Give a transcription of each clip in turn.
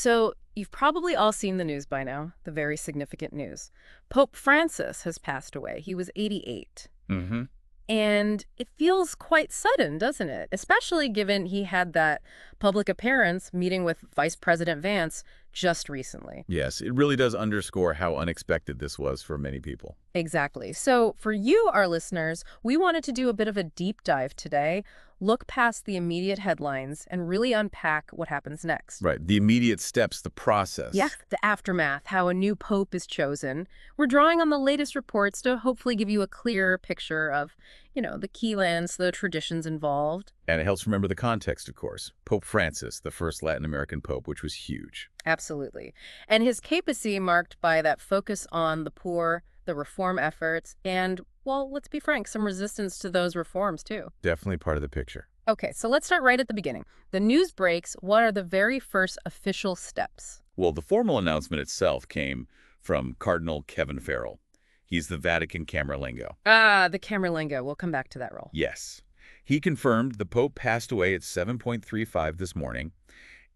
So, you've probably all seen the news by now, the very significant news. Pope Francis has passed away. He was 88. Hmm. And it feels quite sudden, doesn't it? Especially given he had that public appearance meeting with Vice President Vance just recently. Yes, it really does underscore how unexpected this was for many people. Exactly. So, for you, our listeners, we wanted to do a bit of a deep dive today, look past the immediate headlines, and really unpack what happens next. Right, the immediate steps, the Yeah, process. the aftermath, how a new pope is chosen. We're drawing on the latest reports to hopefully give you a clearer picture of, the key lands, the traditions involved. And it helps remember the context, of course. Pope Francis, the first Latin American pope, which was huge. Absolutely. And his papacy marked by that focus on the poor, the reform efforts, and, well, let's be frank, some resistance to those reforms, too. Definitely part of the picture. Okay, so let's start right at the beginning. The news breaks. What are the very first official steps? Well, the formal announcement itself came from Cardinal Kevin Farrell. He's the Vatican Camerlengo. Ah, the Camerlengo. We'll come back to that role. Yes. He confirmed the Pope passed away at 7:35 this morning,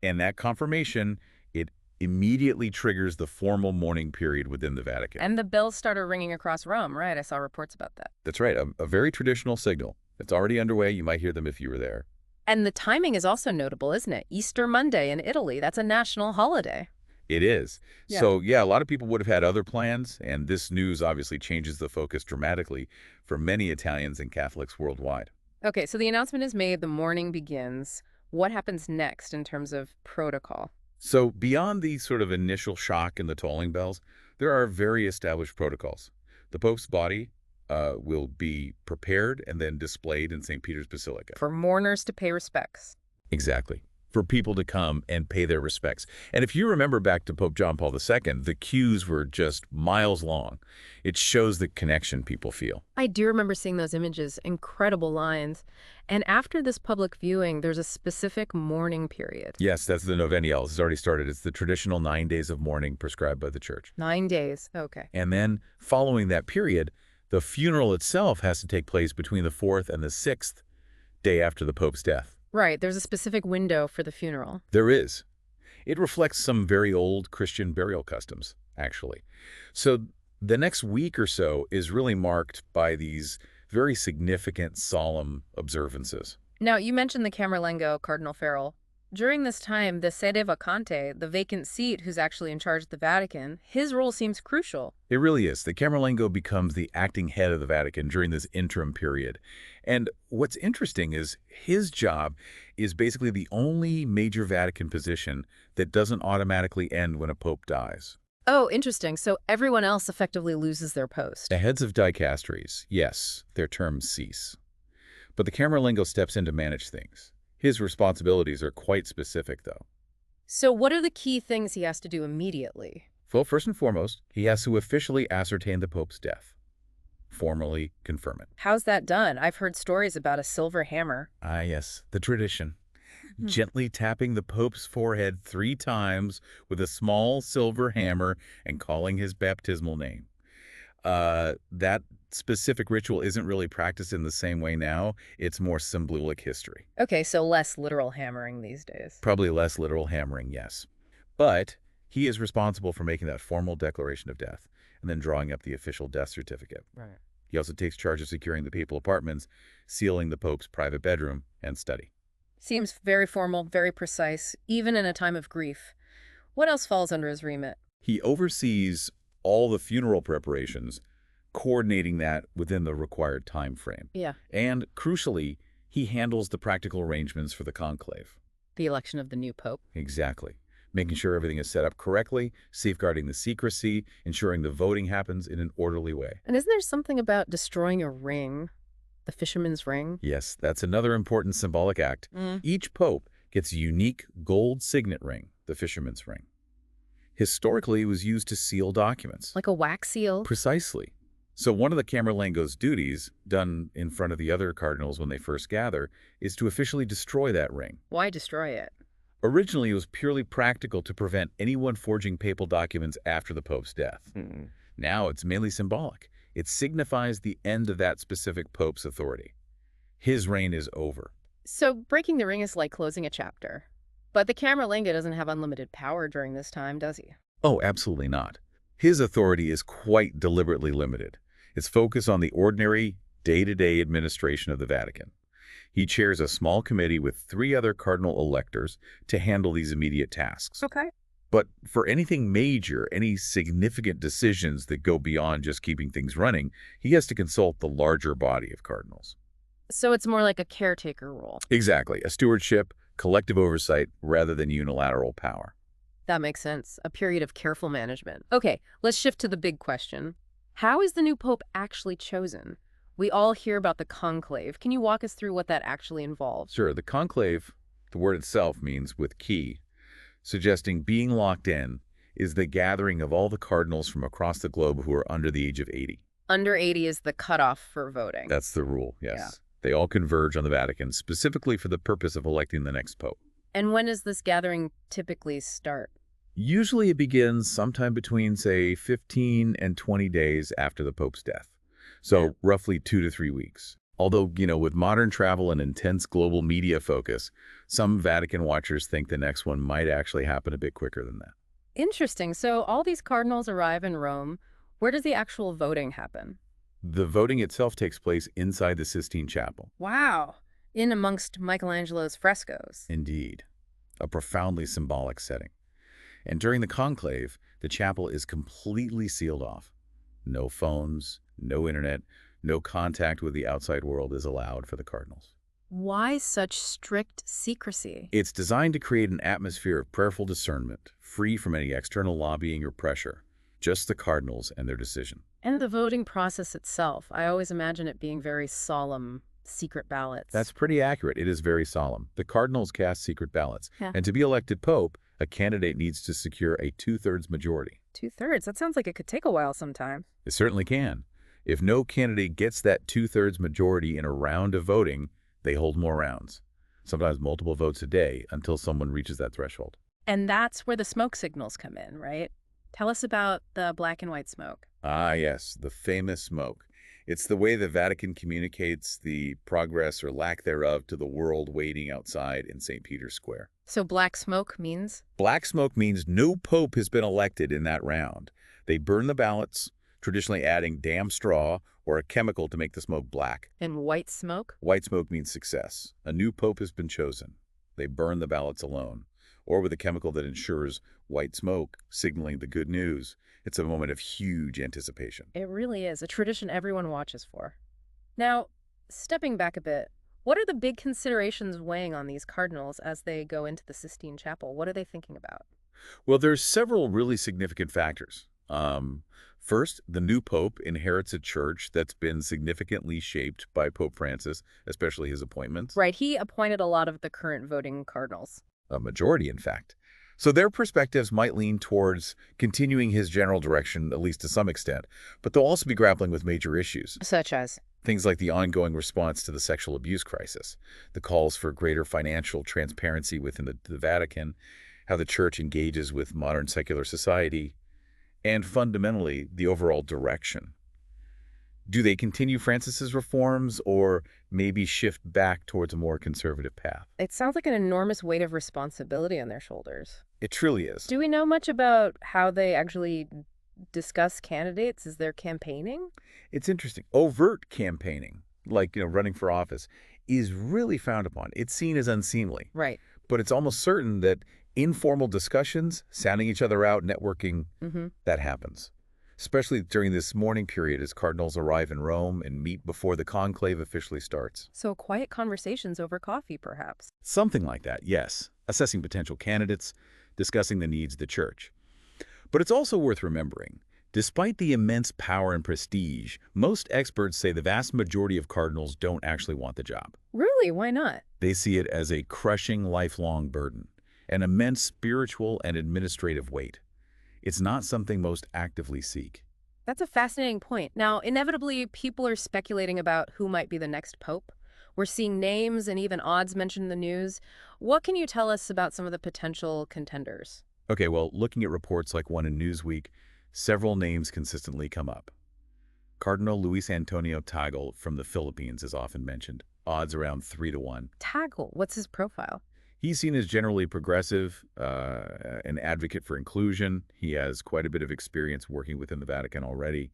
and that confirmation, it immediately triggers the formal mourning period within the Vatican. And the bells started ringing across Rome, right? I saw reports about that. That's right, a very traditional signal. It's already underway. You might hear them if you were there. And the timing is also notable, isn't it? Easter Monday in Italy. That's a national holiday. It is. Yeah. So, yeah, a lot of people would have had other plans, and this news obviously changes the focus dramatically for many Italians and Catholics worldwide. Okay, so the announcement is made, the mourning begins. What happens next in terms of protocol? So, beyond the sort of initial shock and the tolling bells, there are very established protocols. The Pope's body will be prepared and then displayed in St. Peter's Basilica. For mourners to pay respects. Exactly. For people to come and pay their respects. And if you remember back to Pope John Paul II, the queues were just miles long. It shows the connection people feel. I do remember seeing those images, incredible lines. And after this public viewing, there's a specific mourning period. Yes, that's the Novenials. It's already started. It's the traditional 9 days of mourning prescribed by the Church. 9 days. Okay. And then, following that period, the funeral itself has to take place between the 4th and the 6th day after the Pope's death. Right. There's a specific window for the funeral. There is. It reflects some very old Christian burial customs, actually. So the next week or so is really marked by these very significant, solemn observances. Now, you mentioned the Camerlengo, Cardinal Farrell. During this time, the sede vacante, the vacant seat who's actually in charge of the Vatican, his role seems crucial. It really is. The Camerlengo becomes the acting head of the Vatican during this interim period. And what's interesting is his job is basically the only major Vatican position that doesn't automatically end when a pope dies. Oh, interesting. So everyone else effectively loses their post. The heads of dicasteries, yes, their terms cease. But the Camerlengo steps in to manage things. His responsibilities are quite specific, though. So what are the key things he has to do immediately? Well, first and foremost, he has to officially ascertain the Pope's death. Formally confirm it. How's that done? I've heard stories about a silver hammer. Ah, yes, the tradition. Gently tapping the Pope's forehead 3 times with a small silver hammer and calling his baptismal name. That specific ritual isn't really practiced in the same way now. It's more symbolic history. Okay, so less literal hammering these days. Probably less literal hammering, yes. But he is responsible for making that formal declaration of death and then drawing up the official death certificate. Right. He also takes charge of securing the papal apartments, sealing the Pope's private bedroom and study. Seems very formal, very precise, even in a time of grief. What else falls under his remit? He oversees all the funeral preparations, coordinating that within the required time frame. Yeah. And crucially, he handles the practical arrangements for the conclave. The election of the new pope. Exactly. Making sure everything is set up correctly, safeguarding the secrecy, ensuring the voting happens in an orderly way. And isn't there something about destroying a ring? The fisherman's ring? Yes, that's another important symbolic act. Each pope gets a unique gold signet ring, the fisherman's ring. Historically, it was used to seal documents. Like a wax seal? Precisely. So one of the Camerlengo's duties, done in front of the other cardinals when they first gather, is to officially destroy that ring. Why destroy it? Originally, it was purely practical to prevent anyone forging papal documents after the Pope's death. Now it's mainly symbolic. It signifies the end of that specific Pope's authority. His reign is over. So breaking the ring is like closing a chapter. But the Camerlenga doesn't have unlimited power during this time, does he? Oh, absolutely not. His authority is quite deliberately limited. It's focused on the ordinary, day-to-day administration of the Vatican. He chairs a small committee with 3 other cardinal electors to handle these immediate tasks. Okay. But for anything major, any significant decisions that go beyond just keeping things running, he has to consult the larger body of cardinals. So it's more like a caretaker role. Exactly, a stewardship, collective oversight, rather than unilateral power. That makes sense. A period of careful management. Okay, let's shift to the big question. How is the new pope actually chosen? We all hear about the conclave. Can you walk us through what that actually involves? Sure, the conclave, the word itself means with key, suggesting being locked in is the gathering of all the cardinals from across the globe who are under the age of 80. Under 80 is the cutoff for voting. That's the rule, yes. Yeah. They all converge on the Vatican, specifically for the purpose of electing the next pope. And when does this gathering typically start? Usually it begins sometime between, say, 15 and 20 days after the pope's death. So Yeah. roughly 2 to 3 weeks. Although, with modern travel and intense global media focus, some Vatican watchers think the next one might actually happen a bit quicker than that. Interesting. So all these cardinals arrive in Rome. Where does the actual voting happen? The voting itself takes place inside the Sistine Chapel. Wow. In amongst Michelangelo's frescoes. Indeed, a profoundly symbolic setting. And during the conclave, the chapel is completely sealed off. No phones, no internet, no contact with the outside world is allowed for the cardinals. Why such strict secrecy? It's designed to create an atmosphere of prayerful discernment, free from any external lobbying or pressure, just the cardinals and their decision. And the voting process itself. I always imagine it being very solemn, secret ballots. That's pretty accurate. It is very solemn. The cardinals cast secret ballots, Yeah. and to be elected pope, a candidate needs to secure a 2/3 majority. 2/3. That sounds like it could take a while sometimes. It certainly can. If no candidate gets that 2/3 majority in a round of voting, they hold more rounds, sometimes multiple votes a day, until someone reaches that threshold. And that's where the smoke signals come in, right? Tell us about the black and white smoke. Ah, yes, the famous smoke. It's the way the Vatican communicates the progress or lack thereof to the world waiting outside in St. Peter's Square. So black smoke means? Black smoke means no pope has been elected in that round. They burn the ballots, traditionally adding damp straw or a chemical to make the smoke black. And white smoke? White smoke means success. A new pope has been chosen. They burn the ballots alone, or with a chemical that ensures white smoke, signaling the good news. It's a moment of huge anticipation. It really is a tradition everyone watches for. Now, stepping back a bit, what are the big considerations weighing on these cardinals as they go into the Sistine Chapel? What are they thinking about? Well, there's several really significant factors. First, the new pope inherits a church that's been significantly shaped by Pope Francis, especially his appointments. Right, he appointed a lot of the current voting cardinals. A majority, in fact. So their perspectives might lean towards continuing his general direction, at least to some extent, but they'll also be grappling with major issues. Such as? Things like the ongoing response to the sexual abuse crisis, the calls for greater financial transparency within the Vatican, how the church engages with modern secular society, and fundamentally, the overall direction. Do they continue Francis's reforms or maybe shift back towards a more conservative path? It sounds like an enormous weight of responsibility on their shoulders. It truly is. Do we know much about how they actually discuss candidates? Is there campaigning? It's interesting. Overt campaigning, like, running for office, is really frowned upon. It's seen as unseemly. Right. But it's almost certain that informal discussions, sounding each other out, networking, that happens. Especially during this mourning period as cardinals arrive in Rome and meet before the conclave officially starts. So quiet conversations over coffee, perhaps. Something like that, yes. Assessing potential candidates, discussing the needs of the church. But it's also worth remembering, despite the immense power and prestige, most experts say the vast majority of cardinals don't actually want the job. Really? Why not? They see it as a crushing lifelong burden, an immense spiritual and administrative weight. It's not something most actively seek. That's a fascinating point. Now, inevitably, people are speculating about who might be the next pope. We're seeing names and even odds mentioned in the news. What can you tell us about some of the potential contenders? Okay, well, looking at reports like one in Newsweek, several names consistently come up. Cardinal Luis Antonio Tagle from the Philippines is often mentioned, odds around 3 to 1. Tagle, what's his profile? He's seen as generally progressive, an advocate for inclusion. He has quite a bit of experience working within the Vatican already.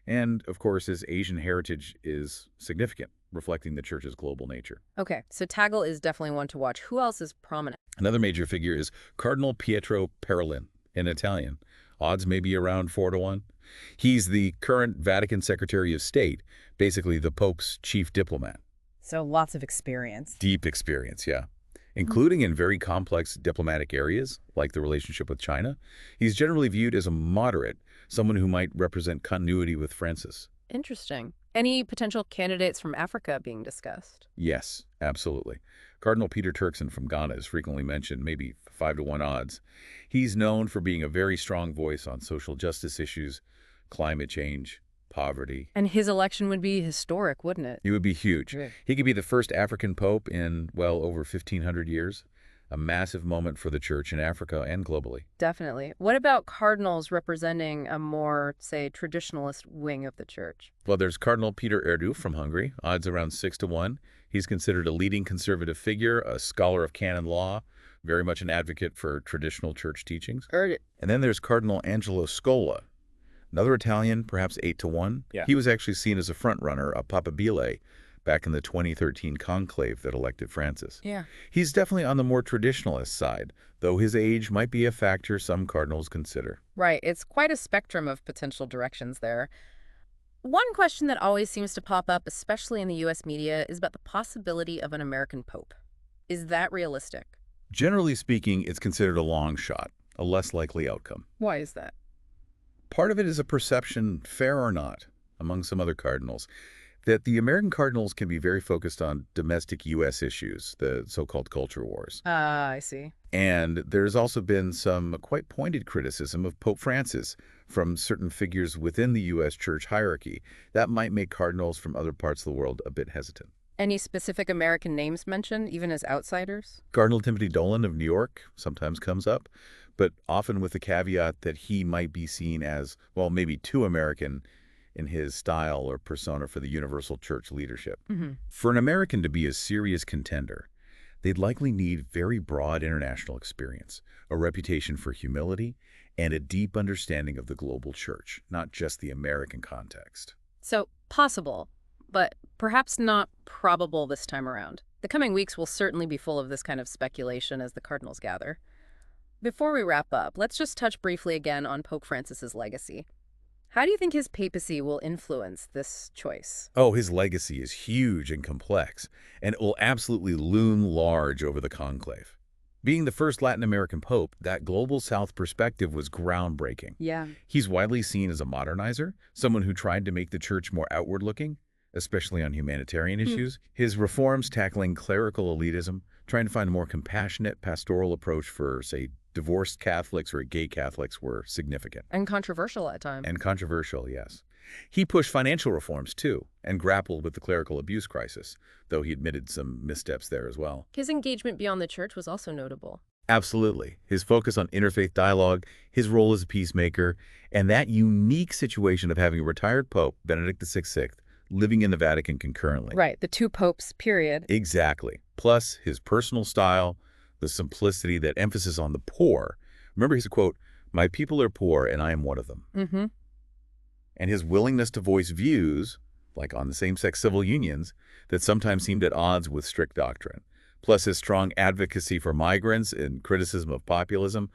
And, of course, his Asian heritage is significant, reflecting the Church's global nature. Okay, so Tagle is definitely one to watch. Who else is prominent? Another major figure is Cardinal Pietro Parolin, in Italian. Odds may be around 4-1. He's the current Vatican Secretary of State, basically the Pope's chief diplomat. So lots of experience. Deep experience, yeah. Including in very complex diplomatic areas, like the relationship with China. He's generally viewed as a moderate, someone who might represent continuity with Francis. Interesting. Any potential candidates from Africa being discussed? Yes, absolutely. Cardinal Peter Turkson from Ghana is frequently mentioned, maybe 5-1 odds. He's known for being a very strong voice on social justice issues, climate change, poverty. And his election would be historic, wouldn't it? It would be huge. Yeah. He could be the first African pope in, well, over 1,500 years. A massive moment for the Church in Africa and globally. Definitely. What about cardinals representing a more, say, traditionalist wing of the church? Well, there's Cardinal Peter Erdu from Hungary, odds around 6-1. He's considered a leading conservative figure, a scholar of canon law, very much an advocate for traditional church teachings. Heard it. And then there's Cardinal Angelo Scola, another Italian, perhaps 8-1. Yeah. He was actually seen as a front-runner, a Papabile, back in the 2013 conclave that elected Francis. Yeah. He's definitely on the more traditionalist side, though his age might be a factor some cardinals consider. Right. It's quite a spectrum of potential directions there. One question that always seems to pop up, especially in the U.S. media, is about the possibility of an American pope. Is that realistic? Generally speaking, it's considered a long shot, a less likely outcome. Why is that? Part of it is a perception, fair or not, among some other cardinals, that the American cardinals can be very focused on domestic U.S. issues, the so-called culture wars. Ah, I see. And there's also been some quite pointed criticism of Pope Francis from certain figures within the U.S. church hierarchy. That might make cardinals from other parts of the world a bit hesitant. Any specific American names mentioned, even as outsiders? Cardinal Timothy Dolan of New York sometimes comes up, but often with the caveat that he might be seen as, well, maybe too American in his style or persona for the universal church leadership. Mm-hmm. For an American to be a serious contender, they'd likely need very broad international experience, a reputation for humility, and a deep understanding of the global church, not just the American context. So, possible, but perhaps not probable this time around. The coming weeks will certainly be full of this kind of speculation as the cardinals gather. Before we wrap up, let's just touch briefly again on Pope Francis's legacy. How do you think his papacy will influence this choice? Oh, his legacy is huge and complex, and it will absolutely loom large over the conclave. Being the first Latin American pope, that global South perspective was groundbreaking. Yeah. He's widely seen as a modernizer, someone who tried to make the church more outward-looking, especially on humanitarian issues. His reforms tackling clerical elitism, trying to find a more compassionate pastoral approach for, say, divorced Catholics or gay Catholics were significant. And controversial at times. And controversial, yes. He pushed financial reforms, too, and grappled with the clerical abuse crisis, though he admitted some missteps there as well. His engagement beyond the church was also notable. Absolutely. His focus on interfaith dialogue, his role as a peacemaker, and that unique situation of having a retired Pope, Benedict XVI, living in the Vatican concurrently. Right, the two popes, period. Exactly. Plus, his personal style, the simplicity, that emphasis on the poor. Remember his quote, "My people are poor and I am one of them." Mm-hmm. And his willingness to voice views, like on the same-sex civil unions, that sometimes seemed at odds with strict doctrine. Plus his strong advocacy for migrants and criticism of populism,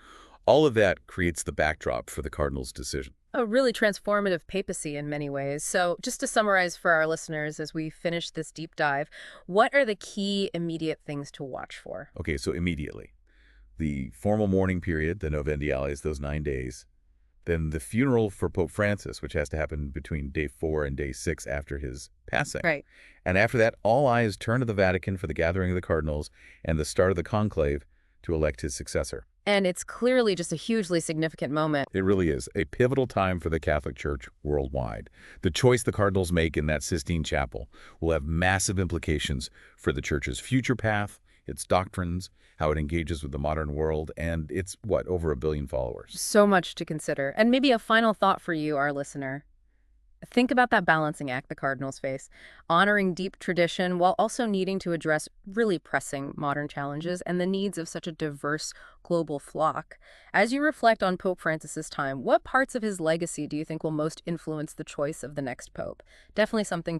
all of that creates the backdrop for the cardinal's decision. A really transformative papacy in many ways. So just to summarize for our listeners as we finish this deep dive, what are the key immediate things to watch for? Okay, so immediately, the formal mourning period, the Novendiales, those 9 days, then the funeral for Pope Francis, which has to happen between day 4 and day 6 after his passing. Right. And after that, all eyes turn to the Vatican for the gathering of the cardinals and the start of the conclave to elect his successor. And it's clearly just a hugely significant moment. It really is a pivotal time for the Catholic Church worldwide. The choice the cardinals make in that Sistine Chapel will have massive implications for the Church's future path, its doctrines, how it engages with the modern world, and its, over 1 billion followers. So much to consider. And maybe a final thought for you, our listener. Think about that balancing act the cardinals face, honoring deep tradition while also needing to address really pressing modern challenges and the needs of such a diverse global flock. As you reflect on Pope Francis's time, what parts of his legacy do you think will most influence the choice of the next pope? Definitely something